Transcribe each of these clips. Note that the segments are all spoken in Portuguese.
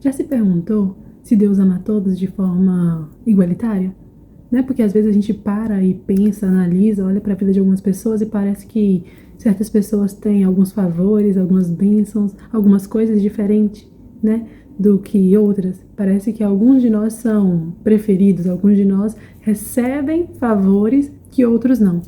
Já se perguntou se Deus ama todos de forma igualitária? Né? Porque às vezes a gente para e pensa, analisa, olha para a vida de algumas pessoas e parece que certas pessoas têm alguns favores, algumas bênçãos, algumas coisas diferentes, né, do que outras. Parece que alguns de nós são preferidos, alguns de nós recebem favores que outros não.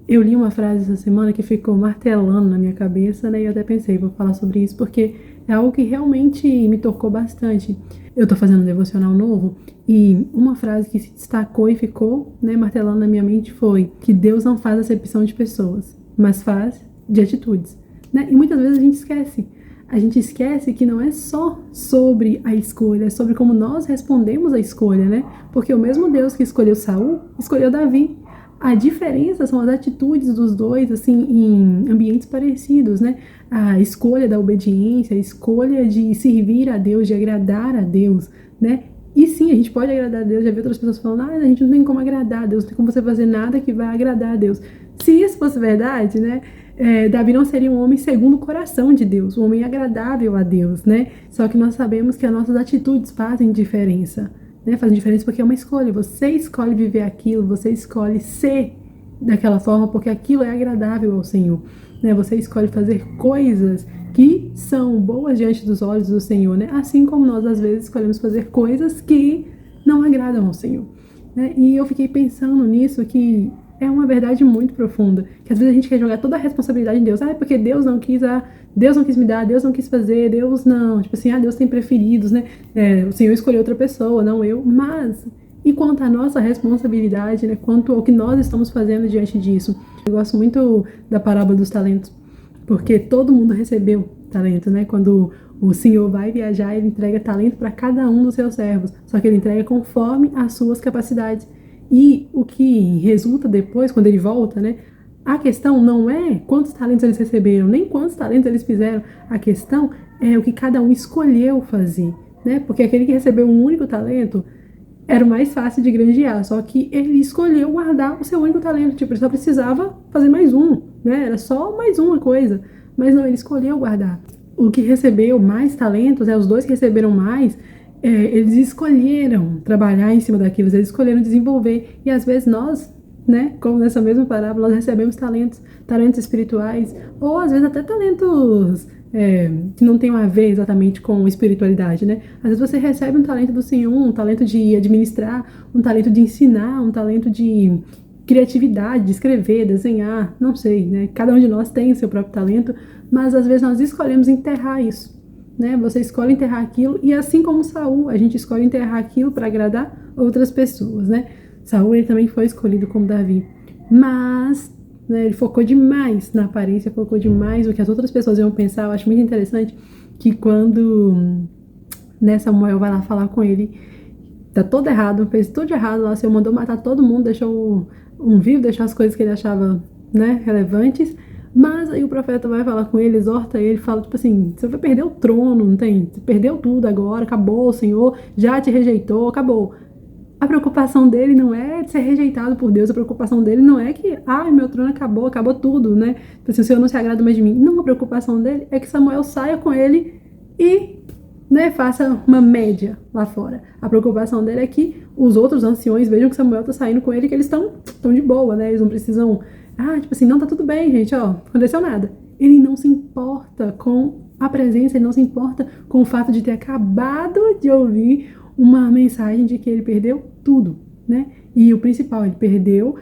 Eu li uma frase essa semana que ficou martelando na minha cabeça, né? E eu até pensei, vou falar sobre isso porque é algo que realmente me tocou bastante. Eu tô fazendo um devocional novo e uma frase que se destacou e ficou, né, martelando na minha mente foi que Deus não faz acepção de pessoas, mas faz de atitudes, né? E muitas vezes a gente esquece. A gente esquece que não é só sobre a escolha, é sobre como nós respondemos à escolha, né? Porque o mesmo Deus que escolheu Saul, escolheu Davi. A diferença são as atitudes dos dois, assim, em ambientes parecidos, né? A escolha da obediência, a escolha de servir a Deus, de agradar a Deus, né? E sim, a gente pode agradar a Deus. Já vi outras pessoas falando, a gente não tem como agradar a Deus, não tem como você fazer nada que vai agradar a Deus. Se isso fosse verdade, né? Davi não seria um homem segundo o coração de Deus, um homem agradável a Deus, né? Só que nós sabemos que as nossas atitudes fazem diferença. Né, faz diferença porque é uma escolha. Você escolhe viver aquilo, você escolhe ser daquela forma porque aquilo é agradável ao Senhor. Né? Você escolhe fazer coisas que são boas diante dos olhos do Senhor, né? Assim como nós às vezes escolhemos fazer coisas que não agradam ao Senhor. Né? E eu fiquei pensando nisso que é uma verdade muito profunda, que às vezes a gente quer jogar toda a responsabilidade em Deus. É porque Deus não quis, Deus não quis me dar, Deus não quis fazer, Deus não, tipo assim, Deus tem preferidos, né? O Senhor escolheu outra pessoa, não eu. Mas, e quanto à nossa responsabilidade, né? Quanto ao que nós estamos fazendo diante disso? Eu gosto muito da parábola dos talentos, porque todo mundo recebeu talento, né? Quando o Senhor vai viajar, ele entrega talento para cada um dos seus servos, só que ele entrega conforme as suas capacidades. E o que resulta depois, quando ele volta, né? A questão não é quantos talentos eles receberam, nem quantos talentos eles fizeram. A questão é o que cada um escolheu fazer, né? Porque aquele que recebeu um único talento era o mais fácil de granjear, só que ele escolheu guardar o seu único talento. Tipo, ele só precisava fazer mais um, né? Era só mais uma coisa. Mas não, ele escolheu guardar. O que recebeu mais talentos, os dois que receberam mais, eles escolheram trabalhar em cima daquilo, eles escolheram desenvolver. E às vezes nós, né, como nessa mesma parábola, nós recebemos talentos espirituais, ou às vezes até talentos que não tem a ver exatamente com espiritualidade, né? Às vezes você recebe um talento do Senhor, um talento de administrar, um talento de ensinar, um talento de criatividade, de escrever, desenhar, não sei, né? Cada um de nós tem o seu próprio talento, mas às vezes nós escolhemos enterrar isso. Né? Você escolhe enterrar aquilo e assim como Saul, a gente escolhe enterrar aquilo para agradar outras pessoas, né? Saul ele também foi escolhido como Davi, mas né, ele focou demais na aparência, focou demais no que as outras pessoas iam pensar. Eu acho muito interessante que quando né, Samuel vai lá falar com ele, tá todo errado, fez tudo errado lá, o Senhor mandou matar todo mundo, deixou um vivo, deixou as coisas que ele achava né, relevantes. Mas aí o profeta vai falar com ele, exorta ele, fala tipo assim, você vai perder o trono, não tem? Você perdeu tudo agora, acabou, o Senhor já te rejeitou, acabou. A preocupação dele não é de ser rejeitado por Deus, a preocupação dele não é que, meu trono acabou, acabou tudo, né? Tipo assim, o Senhor não se agrada mais de mim. Não, a preocupação dele é que Samuel saia com ele e né, faça uma média lá fora. A preocupação dele é que os outros anciões vejam que Samuel tá saindo com ele, que eles estão de boa, né? Eles não precisam tipo assim, não, tá tudo bem, gente, não aconteceu nada. Ele não se importa com a presença, ele não se importa com o fato de ter acabado de ouvir uma mensagem de que ele perdeu tudo, né? E o principal, ele perdeu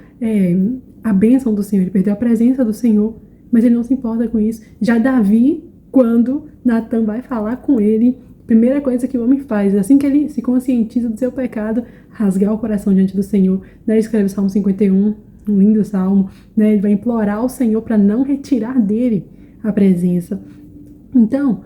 a bênção do Senhor, ele perdeu a presença do Senhor, mas ele não se importa com isso. Já Davi, quando Natan vai falar com ele, primeira coisa que o homem faz, assim que ele se conscientiza do seu pecado, rasgar o coração diante do Senhor, né? Ele escreve o Salmo 51, um lindo salmo, né? Ele vai implorar ao Senhor para não retirar dele a presença. Então,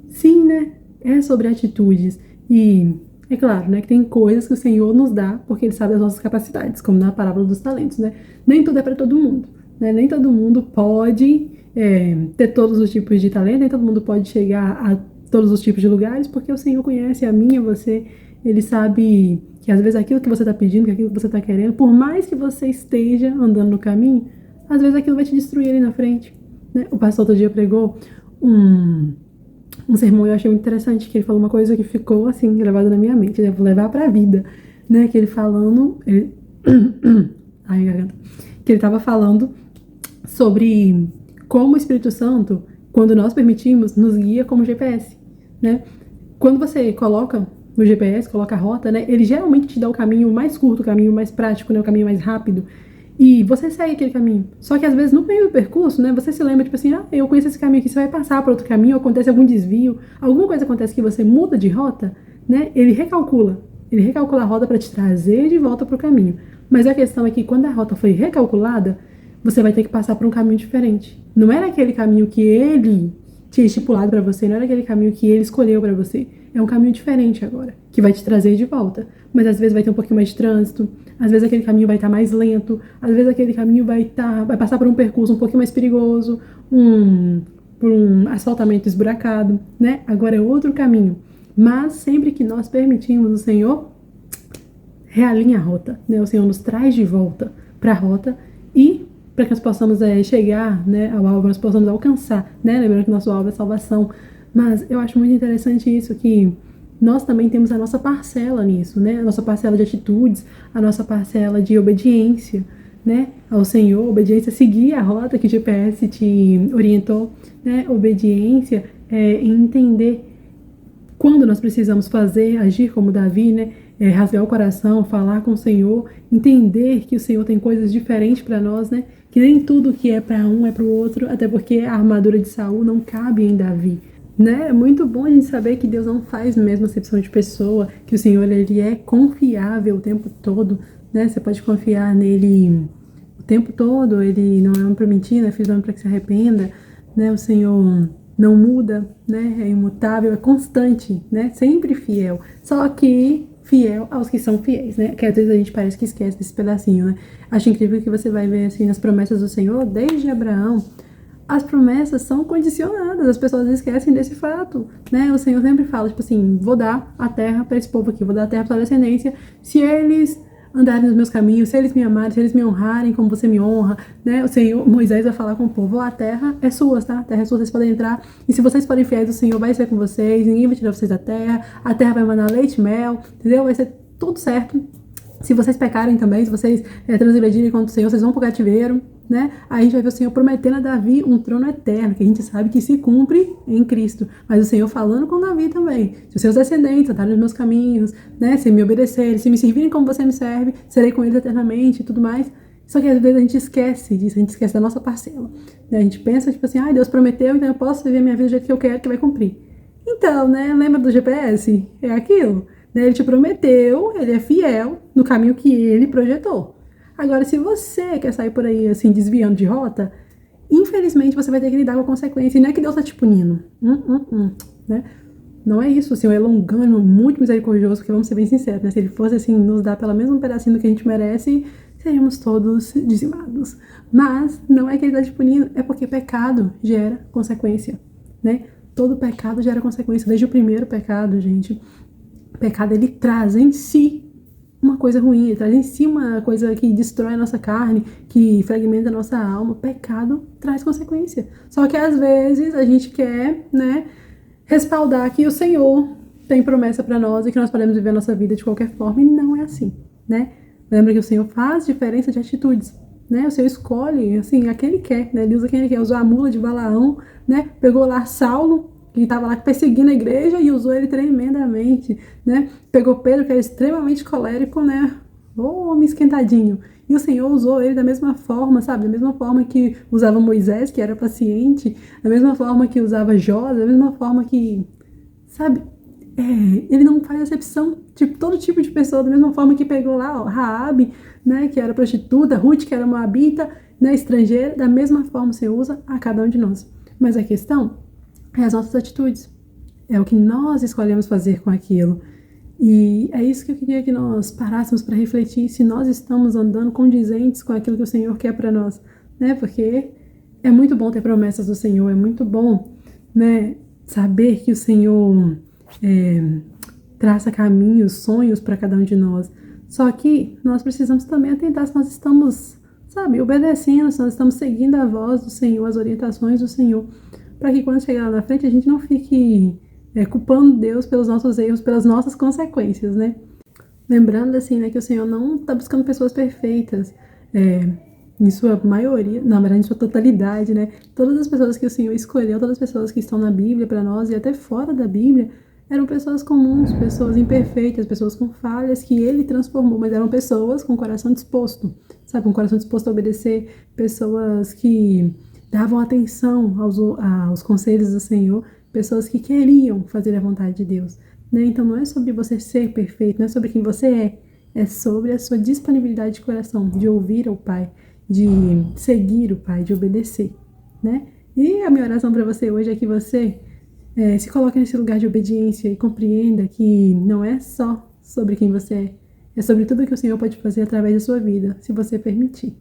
sim, né? É sobre atitudes. E é claro, né, que tem coisas que o Senhor nos dá porque Ele sabe das nossas capacidades, como na parábola dos talentos, né? Nem tudo é para todo mundo, né? Nem todo mundo pode ter todos os tipos de talento, nem todo mundo pode chegar a todos os tipos de lugares, porque o Senhor conhece a mim, a você. Ele sabe que às vezes aquilo que você está pedindo, que aquilo que você está querendo, por mais que você esteja andando no caminho, às vezes aquilo vai te destruir ali na frente, né? O pastor outro dia pregou um sermão, eu achei muito interessante, que ele falou uma coisa que ficou, assim, gravada na minha mente, né? Vou levar pra vida, né? Que ele falando... Ai, garganta. Que ele tava falando sobre como o Espírito Santo, quando nós permitimos, nos guia como GPS, né? Quando você coloca no GPS, coloca a rota, né? Ele geralmente te dá o caminho mais curto, o caminho mais prático, né? O caminho mais rápido. E você segue aquele caminho. Só que às vezes no meio do percurso, né? Você se lembra, tipo assim, ah, eu conheço esse caminho aqui, você vai passar para outro caminho, acontece algum desvio, alguma coisa acontece que você muda de rota, né? Ele recalcula. Ele recalcula a rota para te trazer de volta para o caminho. Mas a questão é que quando a rota foi recalculada, você vai ter que passar por um caminho diferente. Não era aquele caminho que ele tinha estipulado para você, não era aquele caminho que ele escolheu para você. É um caminho diferente agora, que vai te trazer de volta. Mas às vezes vai ter um pouquinho mais de trânsito, às vezes aquele caminho vai estar mais lento, às vezes aquele caminho vai passar por um percurso um pouquinho mais perigoso, por um asfaltamento esburacado, né? Agora é outro caminho. Mas sempre que nós permitimos, o Senhor realinha a rota, né? O Senhor nos traz de volta para a rota e para que nós possamos chegar, né, ao alvo, nós possamos alcançar, né? Lembrando que nosso alvo é salvação. Mas eu acho muito interessante isso, que nós também temos a nossa parcela nisso, né? A nossa parcela de atitudes, a nossa parcela de obediência, né, ao Senhor, obediência, seguir a rota que o GPS te orientou, né? Obediência em entender quando nós precisamos fazer, agir como Davi, né? Rasgar o coração, falar com o Senhor, entender que o Senhor tem coisas diferentes para nós, né? Que nem tudo que é para um é para o outro, até porque a armadura de Saul não cabe em Davi, né? É muito bom a gente saber que Deus não faz mesmo acepção de pessoa, que o Senhor ele é confiável o tempo todo, né? Você pode confiar nele o tempo todo, ele não é homem para mentir, não é filho do homem para que se arrependa, né? O Senhor não muda, né? É imutável, é constante, né? Sempre fiel. Só que fiel aos que são fiéis, né? Que às vezes a gente parece que esquece desse pedacinho, né? Acho incrível que você vai ver assim nas promessas do Senhor, desde Abraão, as promessas são condicionadas, as pessoas esquecem desse fato, né? O Senhor sempre fala, tipo assim, vou dar a terra para esse povo aqui, vou dar a terra para a descendência, se eles andarem nos meus caminhos, se eles me amarem, se eles me honrarem como você me honra, né? O Senhor, Moisés vai falar com o povo, a terra é sua, tá? A terra é sua, vocês podem entrar, e se vocês forem fiéis, o Senhor vai ser com vocês, ninguém vai tirar vocês da terra, a terra vai mandar leite e mel, entendeu? Vai ser tudo certo. Se vocês pecarem também, se vocês transgredirem contra o Senhor, vocês vão pro cativeiro, né? Aí a gente vai ver o Senhor prometendo a Davi um trono eterno, que a gente sabe que se cumpre em Cristo. Mas o Senhor falando com Davi também. Se os seus descendentes andarem nos meus caminhos, né? Se me obedecerem, se me servirem como você me serve, serei com eles eternamente e tudo mais. Só que às vezes a gente esquece disso, a gente esquece da nossa parcela. Né? A gente pensa, tipo assim, Deus prometeu, então eu posso viver a minha vida do jeito que eu quero, que vai cumprir. Então, né? Lembra do GPS? É aquilo. Ele te prometeu, ele é fiel no caminho que ele projetou. Agora, se você quer sair por aí, assim, desviando de rota, infelizmente você vai ter que lidar com a consequência. E não é que Deus tá te punindo. Né? Não é isso. O Senhor é longânimo, muito misericordioso, porque vamos ser bem sinceros, né? Se ele fosse, assim, nos dar pelo menos um pedacinho do que a gente merece, seríamos todos dizimados. Mas não é que ele tá te punindo, é porque pecado gera consequência, né? Todo pecado gera consequência. Desde o primeiro pecado, gente, o pecado, ele traz em si uma coisa ruim, ele traz em si uma coisa que destrói a nossa carne, que fragmenta a nossa alma. O pecado traz consequência. Só que às vezes a gente quer, né, respaldar que o Senhor tem promessa para nós e que nós podemos viver a nossa vida de qualquer forma, e não é assim, né? Lembra que o Senhor faz diferença de atitudes, né? O Senhor escolhe, assim, a quem ele quer, né? Ele usa quem ele quer. Usou a mula de Balaão, né? Pegou lá Saulo, que estava lá perseguindo a igreja, e usou ele tremendamente, né? Pegou Pedro, que era extremamente colérico, né? Homem esquentadinho. E o Senhor usou ele da mesma forma, sabe? Da mesma forma que usava Moisés, que era paciente, da mesma forma que usava Jó, da mesma forma que, sabe? Ele não faz acepção de todo tipo de pessoa, da mesma forma que pegou lá, ó, Raabe, né? Que era prostituta, Ruth, que era moabita, né? Estrangeira, da mesma forma você usa a cada um de nós. Mas a questão é as nossas atitudes. É o que nós escolhemos fazer com aquilo. E é isso que eu queria que nós parássemos para refletir, se nós estamos andando condizentes com aquilo que o Senhor quer para nós, né? Porque é muito bom ter promessas do Senhor, é muito bom, né, saber que o Senhor traça caminhos, sonhos para cada um de nós. Só que nós precisamos também atentar se nós estamos, sabe, obedecendo, se nós estamos seguindo a voz do Senhor, as orientações do Senhor. para que quando chegar lá na frente a gente não fique culpando Deus pelos nossos erros, pelas nossas consequências, né? Lembrando, assim, né, que o Senhor não está buscando pessoas perfeitas, em sua maioria, na verdade, em sua totalidade, né? Todas as pessoas que o Senhor escolheu, todas as pessoas que estão na Bíblia para nós e até fora da Bíblia, eram pessoas comuns, pessoas imperfeitas, pessoas com falhas que Ele transformou, mas eram pessoas com o coração disposto, sabe? Com o coração disposto a obedecer, pessoas que davam atenção aos conselhos do Senhor, pessoas que queriam fazer a vontade de Deus, né? Então não é sobre você ser perfeito, não é sobre quem você é sobre a sua disponibilidade de coração, de ouvir ao Pai, de seguir o Pai, de obedecer, né? E a minha oração para você hoje é que você se coloque nesse lugar de obediência e compreenda que não é só sobre quem você é sobre tudo que o Senhor pode fazer através da sua vida, se você permitir.